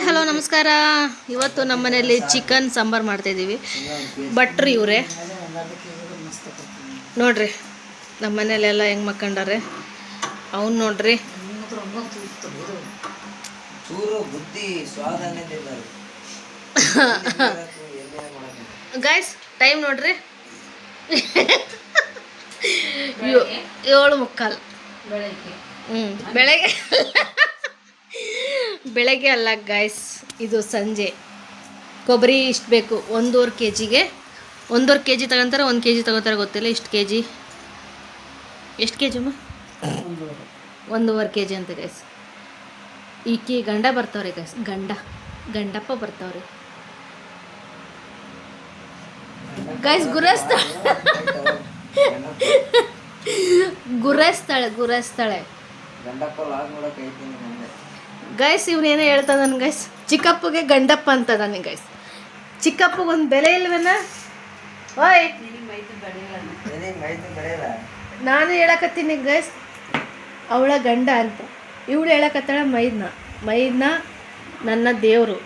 Hello ನಮಸ್ಕಾರ. ಇವತ್ತು ನಮ್ಮ ಮನೆಯಲ್ಲಿ ಚಿಕನ್ ಸಾಂಬಾರು ಮಾಡ್ತಾಯಿದ್ದೀವಿ. ಭಟ್ರು ಇವರೇ ನೋಡ್ರಿ. ನಮ್ಮ ಮನೇಲೆಲ್ಲ ಹೆಂಗೆ ಮಕ್ಕಂಡಾರೆ ಅವ್ನು ನೋಡ್ರಿ. ಗೈಸ್ ಟೈಮ್ ನೋಡ್ರಿ 7:15 ಬೆಳಗ್ಗೆ. ಬೆಳಗ್ಗೆ ಅಲ್ಲ ಗೈಸ್, ಇದು ಸಂಜೆ. ಕೊಬ್ಬರಿ ಇಷ್ಟು ಬೇಕು. 1.5 kg-ಗೆ 1.5 kg ತಗೊಂತಾರೆ, 1 kg ತಗೋತಾರೆ ಗೊತ್ತಿಲ್ಲ. ಇಷ್ಟು kg ಎಷ್ಟು kg ಅಮ್ಮ? 1.5 kg ಅಂತ ಗೈಸ್. ಈಕಿ ಗಂಡ ಬರ್ತಾವ್ರಿ ಗೈಸ್. ಗಂಡಪ್ಪ ಬರ್ತಾವ್ರಿ ಗೈಸ್. ಗುರಸ್ತಾಳೆ ಗೈಸ್. ಇವನೇನೋ ಹೇಳ್ತದಾನ ಗೈಸ್. ಚಿಕ್ಕಪ್ಪಗೆ ಗಂಡಪ್ಪ ಅಂತದಾನೆ ಗೈಸ್. ಚಿಕ್ಕಪ್ಪಗೊಂದು ಬೆಲೆ ಇಲ್ವೇನ? ಓಯ್ ನಾನು ಹೇಳಕತ್ತೀನಿ ಗೈಸ್ ಅವಳ ಗಂಡ ಅಂತ. ಇವಳು ಹೇಳಕತ್ತಾಳ ಮೈದ್ನ ನನ್ನ ದೇವರು,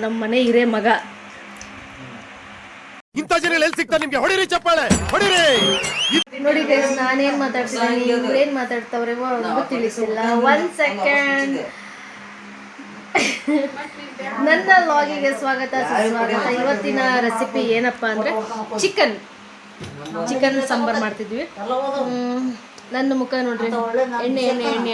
ನಮ್ಮ ಮನೆ ಹಿರೇ ಮಗ. ನೋಡಿ ಗೈಸ್, ನಾನೇನ್ ಮಾತಾಡ್ತಿದ್ದೀನಿ, ಇವ್ರೇನ್ ಮಾತಾಡ್ತಾವ್ರೆ ತಿಳಿಸಿಲ್ಲ. 1 ಸೆಕೆಂಡ್. ನನ್ನ ವ್ಲಾಗಿಗೆ ಸ್ವಾಗತ ಸುಸ್ವಾಗತ. ಇವತ್ತಿನ ರೆಸಿಪಿ ಏನಪ್ಪಾ ಅಂದ್ರೆ ಚಿಕನ್ ಸಾಂಬಾರ್ ಮಾಡ್ತಿದ್ವಿ. ನನ್ನ ಮುಖ ನೋಡ್ರಿ, ಎಣ್ಣೆ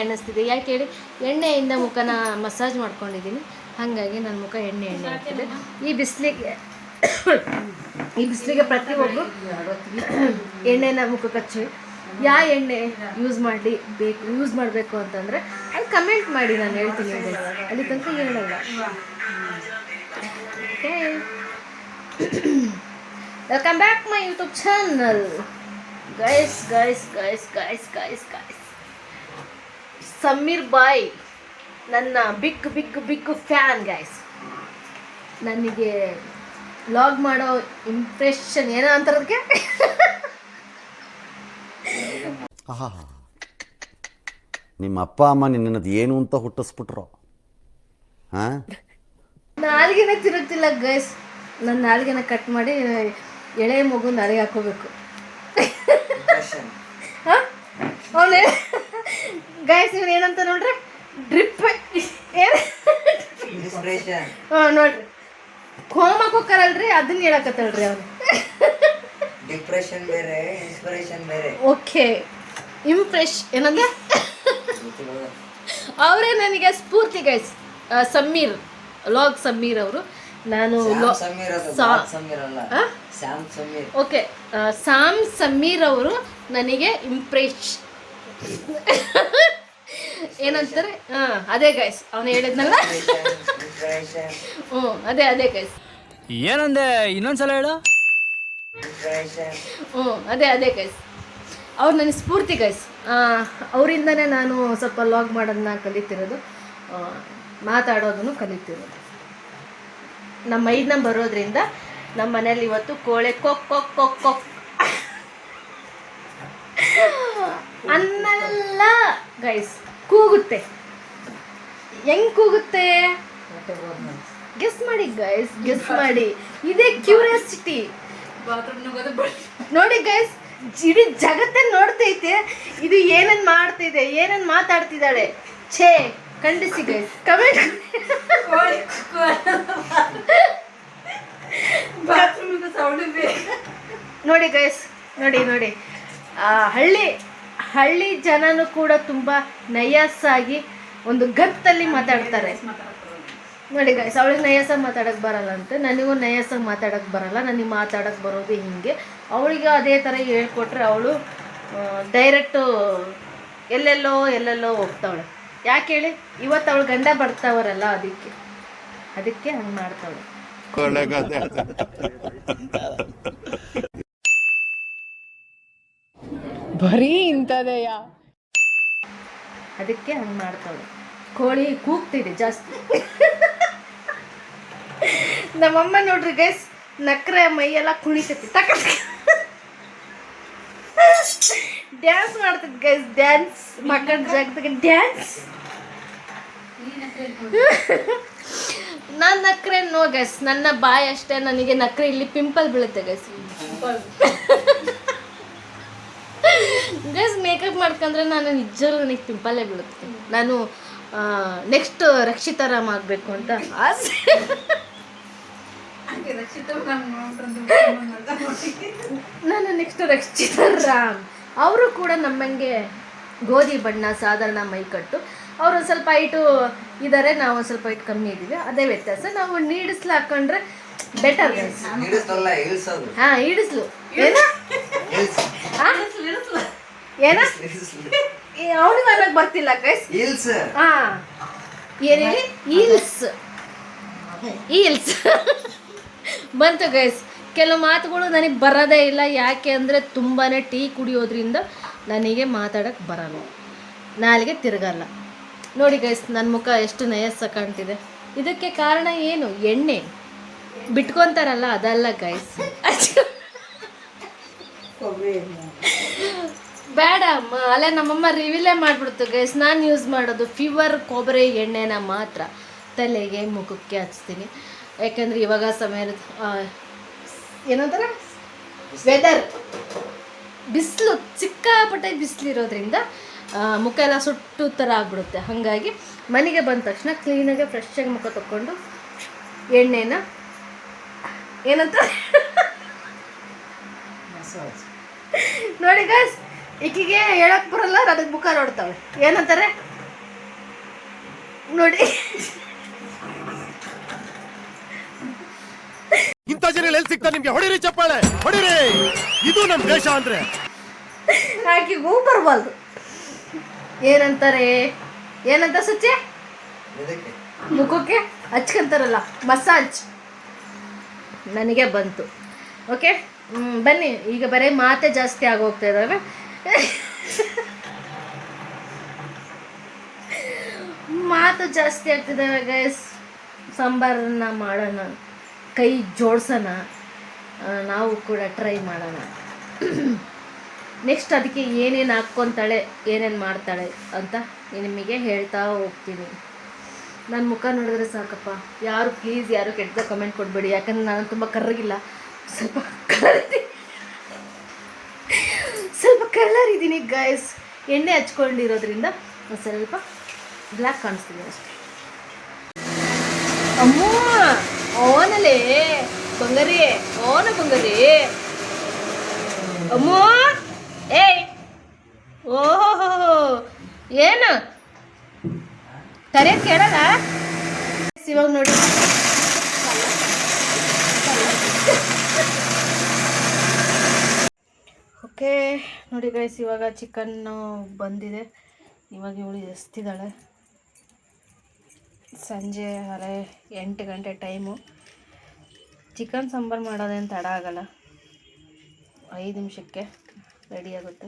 ಎಣ್ಣೆಸ್ತಿದೆ. ಯಾಕೆ ಹೇಳಿ, ಎಣ್ಣೆಯಿಂದ ಮುಖನ ಮಸಾಜ್ ಮಾಡ್ಕೊಂಡಿದ್ದೀನಿ, ಹಾಗಾಗಿ ನನ್ನ ಮುಖ ಎಣ್ಣೆ ಆಗ್ತಿದೆ. ಈ ಬಿಸಿಲಿಗೆ ಪ್ರತಿಯೊಬ್ಬರು ಎಣ್ಣೆನ ಮುಖಕ್ಕೆ ಹಚ್ಚಿ. ಯಾವ ಎಣ್ಣೆ ಯೂಸ್ ಮಾಡಬೇಕು ಅಂತಂದರೆ ಅದು ಕಮೆಂಟ್ ಮಾಡಿ, ನಾನು ಹೇಳ್ತೀನಿ. ಅಲ್ಲಿ ತನಕ ಹೇಳಲ್ಲ. Okay, welcome back my YouTube channel guys. Sameer bhai ನನ್ನ ಬಿಗ್ ಫ್ಯಾನ್ ಗೈಸ್. ನನಗೆ ವ್ಲಾಗ್ ಮಾಡೋ ಇಂಪ್ರೆಷನ್ ಏನೋ ಅಂತಾರದಕ್ಕೆ. ನಿಮ್ಮ ಅಪ್ಪ ಅಮ್ಮ ನಿನ್ನದು ಏನು ಅಂತ ಹುಟ್ಟಿಸ್ಬಿಟ್ರು. ನಾಲ್ಗೆನ ತಿರುಗ್ತಿಲ್ಲ ಗೈಸ್. ನನ್ನ ನಾಲ್ಗೆನ ಕಟ್ ಮಾಡಿ ಎಳೆ ಮಗು ನಾಲಿಗೆ ಹಾಕೋಬೇಕು. ಅವನು ಗೈಸ್, ಇವನು ಏನಂತ ನೋಡ್ರಿ, ಡ್ರಿಪ್ ನೋಡ್ರಿ, ಹೋಮ್ ಹಾಕೋಕರಲ್ರಿ, ಅದನ್ನ ಹೇಳಕತ್ತಳ್ರಿ ಅವನು. ಡಿಪ್ರೆಷನ್ ಬೇರೆ, ಇನ್ಸ್ಪಿರೇಷನ್ ಬೇರೆ. ಓಕೆ, ಏನಂದ ಅವರೇ ನನಗೆ ಸ್ಫೂರ್ತಿ ಗೈಸ್. ಸಮೀರ್ ಅವರು. ನಾನು ಓಕೆ, ಸಾಮ್ ಸಮೀರ್ ಅವರು ನನಗೆ ಏನಂತಾರೆ, ಅದೇ ಗೈಸ್ ಅವನು ಹೇಳಿದ್ನಲ್ಲ. ಅದೇ ಗೈಸ್. ಏನಂದೆ, ಇನ್ನೊಂದ್ಸಲ ಹೇಳು. ಅದೇ ಗೈಸ್, ಅವ್ರು ನನಗೆ ಸ್ಫೂರ್ತಿ ಗೈಸ್. ಅವರಿಂದನೇ ನಾನು ಸ್ವಲ್ಪ ವ್ಲಾಗ್ ಮಾಡೋದನ್ನ ಕಲಿತಿರೋದು, ಮಾತಾಡೋದನ್ನು ಕಲಿತಿರೋದು. ನಮ್ಮ ಮೈದ್ನ ಬರೋದ್ರಿಂದ ನಮ್ಮ ಮನೇಲಿ ಇವತ್ತು ಕೋಳೆ ಕೊಕ್ ಅನ್ನಲ್ಲ ಗೈಸ್, ಕೂಗುತ್ತೆ. ಹೆಂಗ್ ಕೂಗುತ್ತೆ ಗೆಸ್ ಮಾಡಿ ಗೈಸ್, ಗೆಸ್ ಮಾಡಿ. ಇದೇ ಕ್ಯೂರಿಯಾಸಿಟಿ. ನೋಡಿ ಗೈಸ್, ಇಡೀ ಜಗತ್ತೇ ನೋಡ್ತೈತೆ ಇದು ಏನೇನ್ ಮಾಡ್ತಿದೆ, ಏನೇನ್ ಮಾತಾಡ್ತಿದ್ದಾಳೆ. ಛೇ, ಖಂಡಿಸಿ ಗೈಸ್, ಕಮೆಂಟ್. ನೋಡಿ ಗೈಸ್, ನೋಡಿ ಹಳ್ಳಿ ಜನನು ಕೂಡ ತುಂಬ ನಯಸ್ಸಾಗಿ ಒಂದು ಗತ್ತಲ್ಲಿ ಮಾತಾಡ್ತಾರೆ. ನೋಡಿ ಗೈಸ್, ಅವಳಿಗೆ ನಯಸ್ಸಾಗಿ ಮಾತಾಡೋಕ್ಕೆ ಬರಲ್ಲ ಅಂತೆ, ನನಗೂ ನಯಸ್ಸಾಗಿ ಮಾತಾಡೋಕ್ಕೆ ಬರಲ್ಲ. ನನಗೆ ಮಾತಾಡೋಕ್ಕೆ ಬರೋದು ಹಿಂಗೆ. ಅವಳಿಗೆ ಅದೇ ಥರ ಹೇಳ್ಕೊಟ್ರೆ ಅವಳು ಡೈರೆಕ್ಟು ಎಲ್ಲೆಲ್ಲೋ ಹೋಗ್ತಾವಳೆ. ಯಾಕೆ ಹೇಳಿ, ಇವತ್ತು ಅವಳು ಗಂಡ ಬರ್ತಾವರಲ್ಲ, ಅದಕ್ಕೆ ಹಂಗೆ ಮಾಡ್ತಾವಳೆ. ಬರೀ ಇಂಥದೆಯಾ, ಅದಕ್ಕೆ ಹಂಗೆ ಮಾಡ್ತಾವಳೆ. ಕೋಳಿ ಕೂಗ್ತಿದೆ ಜಾಸ್ತಿ. ನಮ್ಮಮ್ಮ ನೋಡ್ರಿ ಗೈಸ್, ನಕ್ರೆ ಮೈಯೆಲ್ಲ ಕುಣಿತೈತಿ, ಡ್ಯಾನ್ಸ್ ಮಾಡ್ತಿದ್ ಗೈಸ್. ಡ್ಯಾನ್ಸ್ ಮಕ್ಕಳ ಜಾಗದಾಗ ಡ್ಯಾನ್ಸ್. ನೋ ಗೈಸ್, ನನ್ನ ಬಾಯಿ ಅಷ್ಟೇ, ನನಗೆ ನಕ್ರೆ ಇಲ್ಲಿ ಪಿಂಪಲ್ ಬೀಳುತ್ತೆ ಗೈಸ್. ಗೈಸ್ ಮೇಕಪ್ ಮಾಡ್ಕೊಂಡ್ರೆ ನಾನು ನಿಜವಾಗ್ಲೂ ನನಗೆ ಪಿಂಪಲ್ಲೇ ಬೀಳುತ್ತೆ. ನಾನು ನೆಕ್ಸ್ಟ್ ರಕ್ಷಿತಾರಾಮ್ ಆಗಬೇಕು ಅಂತ ಆಸೆ. ನಾನು ನೆಕ್ಸ್ಟ್ ರಕ್ಷಿತಾರಾಮ್. ಅವರು ಕೂಡ ನಮ್ಮಂಗೆ ಗೋಧಿ ಬಣ್ಣ, ಸಾಧಾರಣ ಮೈಕಟ್ಟು. ಅವರು ಒಂದು ಸ್ವಲ್ಪ ಹೈಟು ಇದ್ದಾರೆ, ನಾವು ಒಂದು ಸ್ವಲ್ಪ ಹೈಟ್ ಕಮ್ಮಿ ಇದ್ದೀವಿ, ಅದೇ ವ್ಯತ್ಯಾಸ. ನಾವು ನೀಡಿಸ್ಲು ಹಾಕೊಂಡ್ರೆ ಬೆಟರ್ ಗೈಸ್. ಹಿಡಿಸ್ತಲ್ಲ, ಇಳಿಸೋದು. ಹಾಂ, ಇಡಿಸ್ಲು ಏನ ಏನ ಅವನಿಗೆ ಅನ್ನೋಕೆ ಬರ್ತಿಲ್ಲ ಗೈಸ್. ಇಲ್ಸ್. ಹಾಂ, ಏನೇಳಿ ಈಲ್ಸ್ ಈಲ್ಸ್ ಬಂತು ಗೈಸ್. ಕೆಲವು ಮಾತುಗಳು ನನಗೆ ಬರೋದೇ ಇಲ್ಲ. ಯಾಕೆ ಅಂದರೆ ತುಂಬಾ ಟೀ ಕುಡಿಯೋದ್ರಿಂದ ನನಗೆ ಮಾತಾಡೋಕ್ಕೆ ಬರಲ್ಲ, ನಾಲಿಗೆ ತಿರುಗಲ್ಲ. ನೋಡಿ ಗೈಸ್, ನನ್ನ ಮುಖ ಎಷ್ಟು ನಯಸ್ಸ ಕಾಣ್ತಿದೆ. ಇದಕ್ಕೆ ಕಾರಣ ಏನು? ಎಣ್ಣೆ ಬಿಟ್ಕೊತಾರಲ್ಲ, ಅದಲ್ಲ ಗೈಸ್. ಬೇಡ ಅಮ್ಮ, ಅಲ್ಲೇ ನಮ್ಮಮ್ಮ ರಿವೀಲೇ ಮಾಡಿಬಿಡ್ತು ಗೈಸ್. ನಾನು ಯೂಸ್ ಮಾಡೋದು ಫೀವರ್ ಕೊಬ್ಬರಿ ಎಣ್ಣೆನ ಮಾತ್ರ ತಲೆಗೆ ಮುಖಕ್ಕೆ ಹಚ್ತೀನಿ. ಯಾಕಂದರೆ ಇವಾಗ ಸಮಯ ಏನಂತಾರೆ, ವೆದರ್ ಬಿಸಿಲು, ಸಿಕ್ಕಾಪಟ್ಟೆ ಬಿಸಿಲಿರೋದ್ರಿಂದ ಮುಖ ಎಲ್ಲ ಸುಟ್ಟು ಥರ ಆಗ್ಬಿಡುತ್ತೆ. ಹಾಗಾಗಿ ಮನೆಗೆ ಬಂದ ತಕ್ಷಣ ಕ್ಲೀನಾಗಿ ಫ್ರೆಶ್ಶಾಗಿ ಮುಖ ತಗೊಂಡು ಎಣ್ಣೆನ ಏನಂತ ನೋಡಿ ಗೈಸ್, ಈಕಿಗೆ ಹೇಳಕ್ ಬರಲ್ಲ, ಅದಕ್ಕೆ ಮುಖ ನೋಡ್ತಾವೆ. ಏನಂತಾರೆ ನೋಡಿ. ಇಂಥ ಜನ ಎಲ್ಲಿ ಸಿಗ್ತಾರೆ ನಿಮ್ಗೆ? ಹೊಡಿರಿ ಚಪ್ಪಾಳೆ, ಹೊಡಿರಿ. ಇದು ನಮ್ಮ ದೇಶ ಅಂದ್ರೆ. ಆಕಿಗೂ ಬರಬಾರ್ದು. ಏನಂತಾರೆ, ಏನಂತ ಸುಚ್ಚೆ ಮುಖಕ್ಕೆ ಹಚ್ಕೊಂತಾರಲ್ಲ, ಮಸಾಜ್. ನನಗೆ ಬಂತು. ಓಕೆ, ಬನ್ನಿ. ಈಗ ಬರೀ ಮಾತೇ ಜಾಸ್ತಿ ಆಗೋಗ್ತಾ ಇದ್ದಾವೆ. ಮಾತು ಜಾಸ್ತಿ ಆಗ್ತಿದ್ದಾವೆ ಗೈಸ್. ಸಾಂಬಾರನ್ನ ಮಾಡೋಣ, ಕೈ ಜೋಡ್ಸೋಣ, ನಾವು ಕೂಡ ಟ್ರೈ ಮಾಡೋಣ. ನೆಕ್ಸ್ಟ್ ಅದಕ್ಕೆ ಏನೇನು ಹಾಕ್ಕೊತಾಳೆ, ಏನೇನು ಮಾಡ್ತಾಳೆ ಅಂತ ನಿಮಗೆ ಹೇಳ್ತಾ ಹೋಗ್ತೀನಿ. ನನ್ನ ಮುಖ ನೋಡಿದ್ರೆ ಸಾಕಪ್ಪ. ಯಾರು ಪ್ಲೀಸ್ ಯಾರು ಕೆಟ್ಟದ ಕಮೆಂಟ್ ಕೊಡಬೇಡಿ, ಯಾಕಂದರೆ ನಾನು ತುಂಬ ಕರ್ರಗಿಲ್ಲ, ಸ್ವಲ್ಪ ಕಲರ್ ಇದ್ದೀನಿ ಗೈಸ್. ಎಣ್ಣೆ ಹಚ್ಕೊಂಡಿರೋದ್ರಿಂದ ಸ್ವಲ್ಪ ಬ್ಲ್ಯಾಕ್ ಕಾಣಿಸ್ತೀನಿ ಅಷ್ಟೇ. ಅಮ್ಮ ಓನಲೇ ಬಂಗಾರಿ, ಓನ ಬಂಗಾರಿ. ಅಮ್ಮ ಏಯ್, ಓಹೋ ಏನು ಕರೆಯೋದು ಕೇಳಲ್ಲ. ಇವಾಗ ನೋಡಿ, ಓಕೆ ನೋಡಿ ಗೈಸ್, ಇವಾಗ ಚಿಕನ್ನು ಬಂದಿದೆ. ಇವಾಗ ಇವಳು ಎಸ್ತಿದ್ದಾಳೆ. ಸಂಜೆ 8 ಗಂಟೆ ಟೈಮು. ಚಿಕನ್ ಸಾಂಬಾರು ಮಾಡೋದೇನು ತಡ ಆಗಲ್ಲ, 5 ನಿಮಿಷಕ್ಕೆ ರೆಡಿ ಆಗುತ್ತೆ.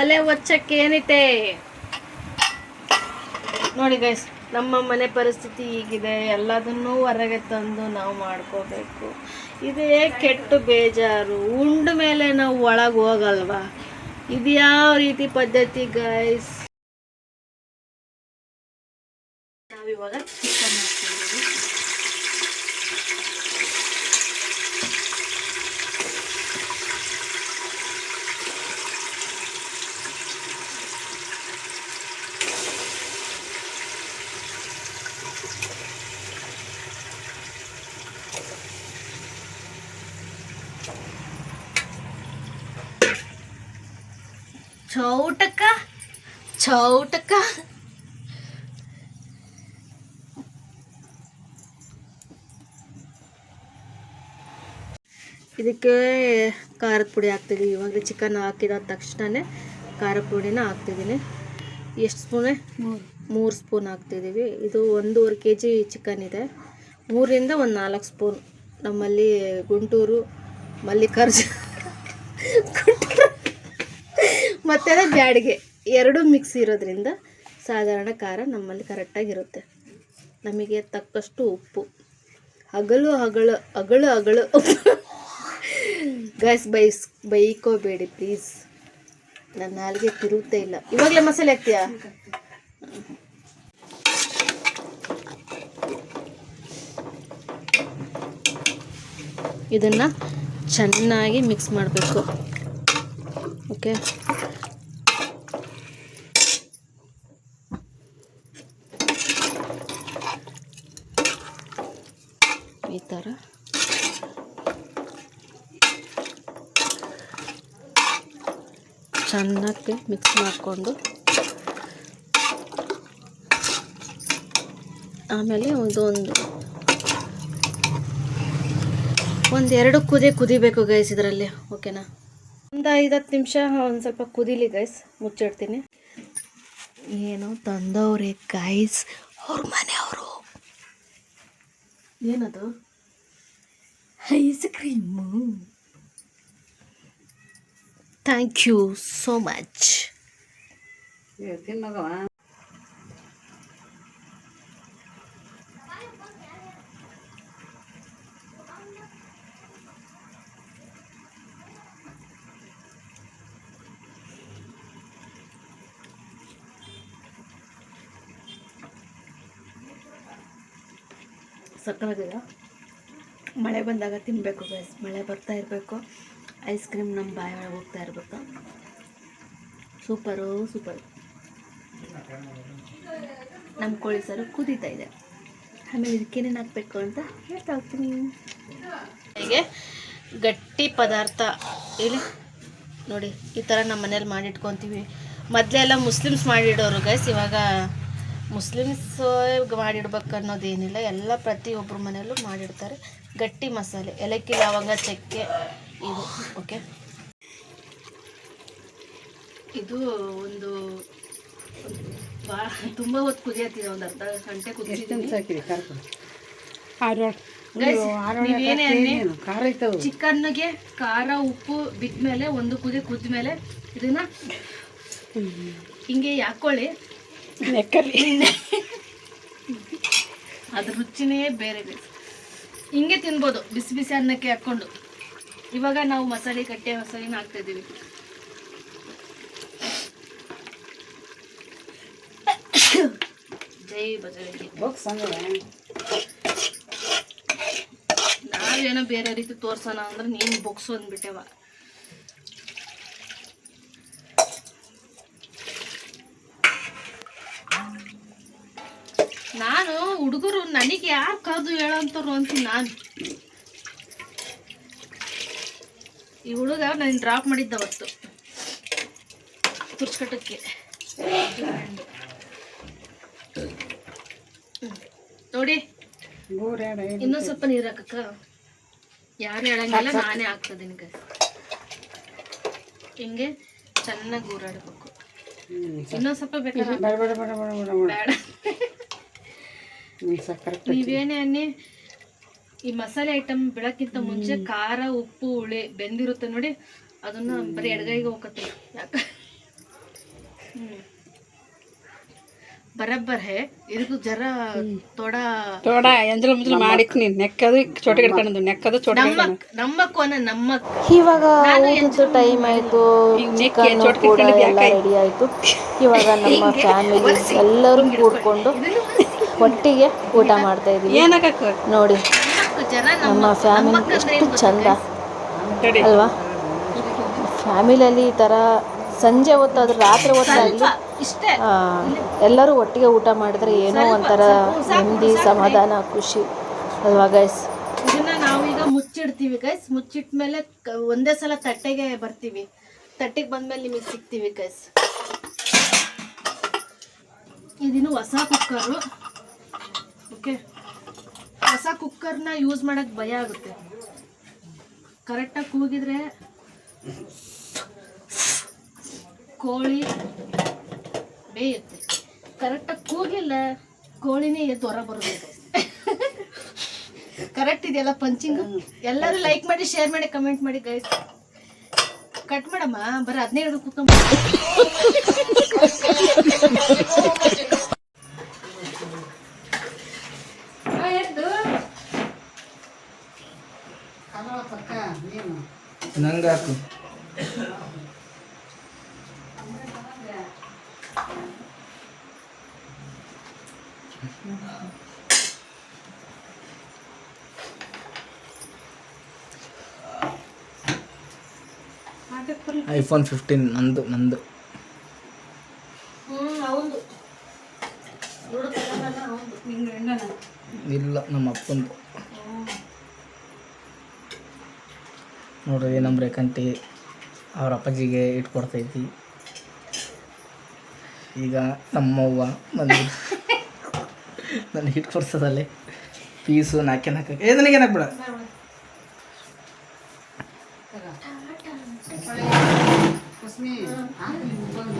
ಒಲೆ ಒಚ್ಚಕ್ಕೆ ಏನಿದೆ ನೋಡಿ ಗೈಸ್. ನಮ್ಮ ಮನೆ ಪರಿಸ್ಥಿತಿ ಹೀಗಿದೆ. ಎಲ್ಲದನ್ನೂ ಹೊರಗೆ ತಂದು ನಾವು ಮಾಡ್ಕೋಬೇಕು. ಇದೇ ಕೆಟ್ಟು ಬೇಜಾರು. ಉಂಡ ಮೇಲೆ ನಾವು ಒಳಗೆ ಹೋಗಲ್ವಾ? ಇದು ಯಾವ ರೀತಿ ಪದ್ಧತಿ ಗೈಸ್? ನಾವಿವಾಗ ಚಿಕನ್ ಹಾಕ್ತಿದ್ದೀವಿ. ಚೌಟಕ್ಕ ಚೌಟಕ್ಕ ಇದಕ್ಕೆ ಖಾರದ ಪುಡಿ ಹಾಕ್ತಿದ್ದೀವಿ. ಇವಾಗ ಚಿಕನ್ ಹಾಕಿದ ತಕ್ಷಣವೇ ಖಾರದ ಪುಡಿನ ಹಾಕ್ತಿದ್ದೀನಿ. ಎಷ್ಟು ಸ್ಪೂನೆ? 3 ಸ್ಪೂನ್ ಹಾಕ್ತಿದ್ದೀವಿ. ಇದು 1.5 kg ಚಿಕನ್ ಇದೆ. 3ರಿಂದ 4 ಸ್ಪೂನ್. ನಮ್ಮಲ್ಲಿ ಗುಂಟೂರು ಮಲ್ಲಿಕಾರ್ಜುನ ಮತ್ತು ಅದು ಬ್ಯಾಡಿಗೆ ಎರಡೂ ಮಿಕ್ಸ್ ಇರೋದ್ರಿಂದ ಸಾಧಾರಣ ಖಾರ ನಮ್ಮಲ್ಲಿ ಕರೆಕ್ಟಾಗಿರುತ್ತೆ. ನಮಗೆ ತಕ್ಕಷ್ಟು ಉಪ್ಪು, ಅಗಳು ಅಗಳು ಅಗಳು ಅಗಳು ಗ್ಯಾಸ್ ಬೈಕೋಬೇಡಿ ಪ್ಲೀಸ್. ನನ್ನ ನಾಲ್ಗೆ ತಿರುಗುತ್ತೆ ಇಲ್ಲ. ಇವಾಗಲೇ ಮಸಾಲೆ ಹಾಕ್ತೀಯಾ? ಇದನ್ನು ಚೆನ್ನಾಗಿ ಮಿಕ್ಸ್ ಮಾಡಬೇಕು. ಓಕೆ, ಈ ಥರ ಚೆನ್ನಾಗಿ ಮಿಕ್ಸ್ ಮಾಡಿಕೊಂಡು ಆಮೇಲೆ ಒಂದೆರಡು ಕುದಿಬೇಕು ಗೈಸ್ ಇದರಲ್ಲಿ. ಓಕೆನಾ, ಒಂದು 5-10 ನಿಮಿಷ ಒಂದು ಸ್ವಲ್ಪ ಕುದೀಲಿ ಗೈಸ್, ಮುಚ್ಚಿಡ್ತೀನಿ. ಏನೋ ತಂದವ್ರೆ ಗೈಸ್ ಅವ್ರ ಮನೆಯವರು. ಏನದು? Ice cream. Thank you so much. ಸಕ್ಕತ್ತಾಗಿದೆ. ಮಳೆ ಬಂದಾಗ ತಿನ್ನಬೇಕು ಗೈಸ್. ಮಳೆ ಬರ್ತಾ ಇರಬೇಕು, ಐಸ್ ಕ್ರೀಮ್ ನಮ್ಮ ಬಾಯಿ ಒಳಗೆ ಹೋಗ್ತಾ ಇರಬೇಕು. ಸೂಪರು. ನಮ್ಮ ಕೋಳಿ ಸಾರು ಕುದೀತಾ ಇದೆ. ಆಮೇಲೆ ಇದಕ್ಕೇನೇನು ಹಾಕಬೇಕು ಅಂತ ಹೇಳ್ತಾ ಹೋಗ್ತೀನಿ. ಹೀಗೆ ಗಟ್ಟಿ ಪದಾರ್ಥ ಇಲ್ಲಿ ನೋಡಿ, ಈ ಥರ ನಮ್ಮ ಮನೇಲಿ ಮಾಡಿಟ್ಕೊತೀವಿ. ಮೊದಲೆಲ್ಲ ಮುಸ್ಲಿಮ್ಸ್ ಮಾಡಿಡೋರು ಗೈಸ್, ಇವಾಗ ಮುಸ್ಲಿಮ್ಸ್ ಮಾಡಿಡ್ಬೇಕು ಅನ್ನೋದೇನಿಲ್ಲ, ಎಲ್ಲ ಪ್ರತಿಯೊಬ್ಬರ ಮನೆಯಲ್ಲೂ ಮಾಡಿಡ್ತಾರೆ. ಗಟ್ಟಿ ಮಸಾಲೆ, ಏಲಕ್ಕಿ, ಲವಂಗ, ಚಕ್ಕೆ ಇದು. ಓಕೆ, ಇದು ಒಂದು ತುಂಬ ಹೊತ್ತು ಕುದಿಯತ್ತಿದೆ, ಒಂದು ಅರ್ಧ ಗಂಟೆ ಕುದಿಸಿದ್ದೀನಿ. ನೀವೇನೇ ಅನ್ನಿ, ಚಿಕನ್ಗೆ ಖಾರ ಉಪ್ಪು ಬಿದ್ಮೇಲೆ ಒಂದು ಕುದಿ ಕುದ್ಮೇಲೆ ಇದನ್ನ ಹಿಂಗೆ ಹಾಕೊಳ್ಳಿ, ಅದ್ರ ರುಚಿನೇ ಬೇರೆ. ಹಿಂಗೆ ತಿನ್ಬೋದು ಬಿಸಿ ಬಿಸಿ ಅನ್ನಕ್ಕೆ ಹಾಕ್ಕೊಂಡು. ಇವಾಗ ನಾವು ಮಸಾಲೆ, ಕಟ್ಟೆ ಮಸಾಲೆನ ಹಾಕ್ತಾ ಇದ್ದೀವಿ. ಜೈ ಬಜರಂಗಿ. ನಾವೇನೋ ಬೇರೆ ರೀತಿ ತೋರ್ಸೋಣ ಅಂದ್ರೆ ನೀನು ಬೊಕ್ಸು ಅಂದ್ಬಿಟ್ಟೆವ. ನಾನು ಹುಡುಗರು ನನಗೆ ಯಾರು ಕಾದು ಹೇಳೋಂಥವ್ರು ಅಂತೀನಿ ನಾನು. ಈ ಹುಡುಗ ನಾನು ಡ್ರಾಪ್ ಮಾಡಿದ್ದ ಅವತ್ತು ತುರ್ಸ್ಕಟ್ಟಕ್ಕೆ. ನೋಡಿ, ಇನ್ನೊಂದು ಸ್ವಲ್ಪ ನೀರು ಹಾಕಕ್ಕ. ಯಾರು ಹೇಳಂಗಿಲ್ಲ, ನಾನೇ ಹಾಕ್ತದೀನಿ. ಹಿಂಗೆ ಚೆನ್ನಾಗಿ ಊರಾಡಬೇಕು. ಇನ್ನೊಂದು ಸ್ವಲ್ಪ ಬೇಕಾದ್ರೆ ಬೇಡ. ನೀವೇನೇ ಅನ್ನಿ, ಈ ಮಸಾಲೆ ಐಟಮ್ ಬಿಡಕ್ಕಿಂತ ಮುಂಚೆ ಖಾರ ಉಪ್ಪು ಹುಳಿ ಬೆಂದಿರುತ್ತೆ ನೋಡಿ, ಅದನ್ನ ಬರೀ ಎಡಗೈಗೆ ಹೋಗತ್ತೆ. ಯಾಕ ಬರಬ್ಬರ್ ಹೇ ಇದಕ್ಕೂ ಜರ ತೋಡ ಮಾಡಿಕ್ನಿ ನೆಕ್ಕದು ಚೋಟ ಹಿಡ್ಕೊಂಡು ನೆಕ್ಕದು ಚೋಟ ನಮ್ಮ ಇವಾಗ ಊಟದ ಟೈಮ್ ಆಯ್ತು, ಚಿಕನ್ ಕೂಡ ಎಲ್ಲ ರೆಡಿ ಆಯ್ತು. ಇವಾಗ ನಮ್ಮ ಫ್ಯಾಮಿಲಿ ಎಲ್ಲರೂ ಕೂಡ್ಕೊಂಡು ಒಟ್ಟಿಗೆ ಊಟ ಮಾಡ್ತಾ ಇದೀವಿ. ನೋಡಿ ನಮ್ಮ ಫ್ಯಾಮಿಲಿ ಎಷ್ಟು ಚಂದ ಅಲ್ವಾ? ಫ್ಯಾಮಿಲಿಯಲ್ಲಿ ಈ ಥರ ಸಂಜೆ ಹೊತ್ತಾದ್ರೂ ರಾತ್ರಿ ಹೊತ್ತಾಗಲಿ ಎಲ್ಲರೂ ಒಟ್ಟಿಗೆ ಊಟ ಮಾಡಿದ್ರೆ ಏನೋ ಒಂಥರ ನೆಮ್ಮದಿ, ಸಮಾಧಾನ, ಖುಷಿ ಅಲ್ವಾ ಗೈಸ್? ಇದನ್ನ ನಾವೀಗ ಮುಚ್ಚಿಡ್ತೀವಿ ಗೈಸ್. ಮುಚ್ಚಿಟ್ಮೇಲೆ ಒಂದೇ ಸಲ ತಟ್ಟೆಗೆ ಬರ್ತೀವಿ. ತಟ್ಟೆಗೆ ಬಂದ್ಮೇಲೆ ನಿಮಗೆ ಸಿಗ್ತೀವಿ ಗೈಸ್. ಇದಿನ್ನು ಹೊಸ ಕುಕ್ಕರು. ಓಕೆ, ಹೊಸ ಕುಕ್ಕರ್ನ ಯೂಸ್ ಮಾಡೋಕ್ಕೆ ಭಯ ಆಗುತ್ತೆ. ಕರೆಕ್ಟಾಗಿ ಕೂಗಿದ್ರೆ ಕೋಳಿ ಬೇಯುತ್ತೆ. ಕರೆಕ್ಟಾಗಿ ಕೂಗಿಲ್ಲ, ಕೋಳಿನೇ ಎದ್ದು ಹೊರ ಬರಬೇಕು. ಕರೆಕ್ಟ್ ಇದೆಯಲ್ಲ ಪಂಚಿಂಗ್? ಎಲ್ಲರೂ ಲೈಕ್ ಮಾಡಿ, ಶೇರ್ ಮಾಡಿ, ಕಮೆಂಟ್ ಮಾಡಿ ಗೈಸ್. ಕಟ್ ಮಾಡಮ್ಮ, ಬರೀ 15 ಕೂತ್ಕೊಂಡ್ ನಂಗಾಕು iPhone 15 ನಂದು ಹೌದು ಇಲ್ಲ ನಮ್ಮ ಅಪ್ಪಂದು. ನೋಡ್ರಿ ನಮ್ಮ ರೇಖಂಟಿ ಅವ್ರ ಅಪ್ಪಾಜಿಗೆ ಇಟ್ಕೊಡ್ತೈತಿ. ಈಗ ನಮ್ಮವ್ವ ಬಂದು ನನಗೆ ಇಟ್ಕೊಡ್ಸೋದಲ್ಲೇ ಪೀಸು ನಾಕೆ ನನಗೇನಾಗ ಬಿಡ.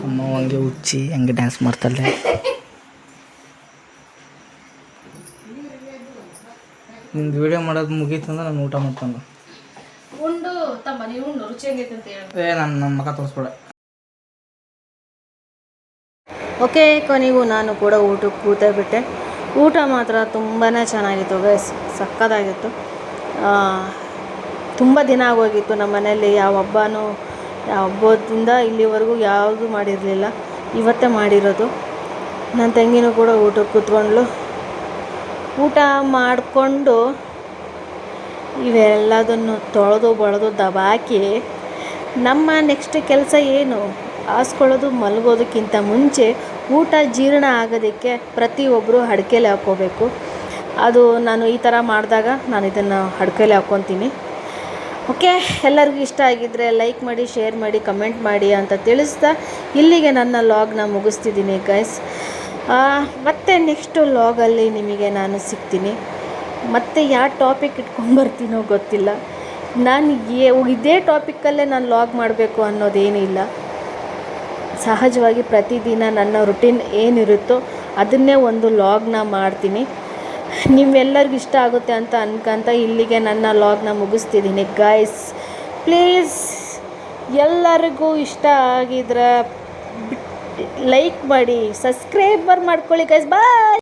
ಅಮ್ಮ ಹಂಗೆ ಹುಚ್ಚಿ ಹಂಗೆ ಡ್ಯಾನ್ಸ್ ಮಾಡ್ತಾಳೆ. ನಿಮ್ದು ವಿಡಿಯೋ ಮಾಡೋದು ಮುಗೀತಂದ್ರೆ ನಾನು ಊಟ ಮಾಡ್ಕೊಂಡು ಉಂಡು ತಮ್ಮ ನೀವು ಉಂಡು ರುಚಿ ಆಗೈತೆ ಅಂತ ಹೇಳಿ ನನ್ನ ಮಗ ತೋರಿಸ್ಬೇಡ. ಓಕೆ ಕೊನೆಗೂ ನಾನು ಕೂಡ ಊಟಕ್ಕೆ ಕೂತೇ ಬಿಟ್ಟೆ. ಊಟ ಮಾತ್ರ ತುಂಬಾ ಚೆನ್ನಾಗಿತ್ತು ಗೈಸ್, ಸಕ್ಕತ್ತಾಗಿತ್ತು. ತುಂಬ ದಿನ ಆಗೋಗಿತ್ತು ನಮ್ಮ ಮನೆಯಲ್ಲಿ ಯಾವ ಹಬ್ಬದಿಂದ ಇಲ್ಲಿವರೆಗೂ ಯಾವುದು ಮಾಡಿರಲಿಲ್ಲ, ಇವತ್ತೇ ಮಾಡಿರೋದು. ನನ್ನ ತಂಗಿನೂ ಕೂಡ ಊಟಕ್ಕೆ ಕೂತ್ಕೊಂಡ್ಲು. ಊಟ ಮಾಡಿಕೊಂಡು ಇವೆಲ್ಲದನ್ನು ತೊಳೆದು ಬಳದು ದಬಾಕಿ ನಮ್ಮ ನೆಕ್ಸ್ಟ್ ಕೆಲಸ ಏನು, ಹಾಸ್ಕೊಳ್ಳೋದು ಮಲಗೋದಕ್ಕಿಂತ ಮುಂಚೆ ಊಟ ಜೀರ್ಣ ಆಗೋದಕ್ಕೆ ಪ್ರತಿಯೊಬ್ಬರು ಅಡ್ಕೆಲಿ ಹಾಕ್ಕೋಬೇಕು. ಅದು ನಾನು ಈ ಥರ ಮಾಡಿದಾಗ ನಾನು ಇದನ್ನು ಅಡ್ಕೆಲಿ ಹಾಕ್ಕೊತೀನಿ. ಓಕೆ, ಎಲ್ಲರಿಗೂ ಇಷ್ಟ ಆಗಿದ್ದರೆ ಲೈಕ್ ಮಾಡಿ, ಶೇರ್ ಮಾಡಿ, ಕಮೆಂಟ್ ಮಾಡಿ ಅಂತ ತಿಳಿಸ್ತಾ ಇಲ್ಲಿಗೆ ನನ್ನ ಲಾಗ್ನ ಮುಗಿಸ್ತಿದ್ದೀನಿ ಗೈಸ್. ಮತ್ತು ನೆಕ್ಸ್ಟು ಲಾಗಲ್ಲಿ ನಿಮಗೆ ನಾನು ಸಿಗ್ತೀನಿ. ಮತ್ತು ಯಾವ ಟಾಪಿಕ್ ಇಟ್ಕೊಂಡ್ಬರ್ತೀನೋ ಗೊತ್ತಿಲ್ಲ. ನಾನು ಇದೇ ಟಾಪಿಕ್ಕಲ್ಲೇ ನಾನು ಲಾಗ್ ಮಾಡಬೇಕು ಅನ್ನೋದೇನಿಲ್ಲ. ಸಹಜವಾಗಿ ಪ್ರತಿದಿನ ನನ್ನ ರುಟೀನ್ ಏನಿರುತ್ತೋ ಅದನ್ನೇ ಒಂದು ಲಾಗ್ನ ಮಾಡ್ತೀನಿ. ನಿಮ್ಮೆಲ್ಲರಿಗೂ ಇಷ್ಟ ಆಗುತ್ತೆ ಅಂತ ಅನ್ಕೊಂತ ಇಲ್ಲಿಗೆ ನನ್ನ ಲಾಗ್ನ ಮುಗಿಸ್ತಿದ್ದೀನಿ ಗೈಸ್. ಪ್ಲೀಸ್ ಎಲ್ಲರಿಗೂ ಇಷ್ಟ ಆಗಿದ್ರೆ ಲೈಕ್ ಮಾಡಿ, ಸಬ್ಸ್ಕ್ರೈಬರ್ ಮಾಡ್ಕೊಳ್ಳಿ ಗೈಸ್. ಬಾಯ್.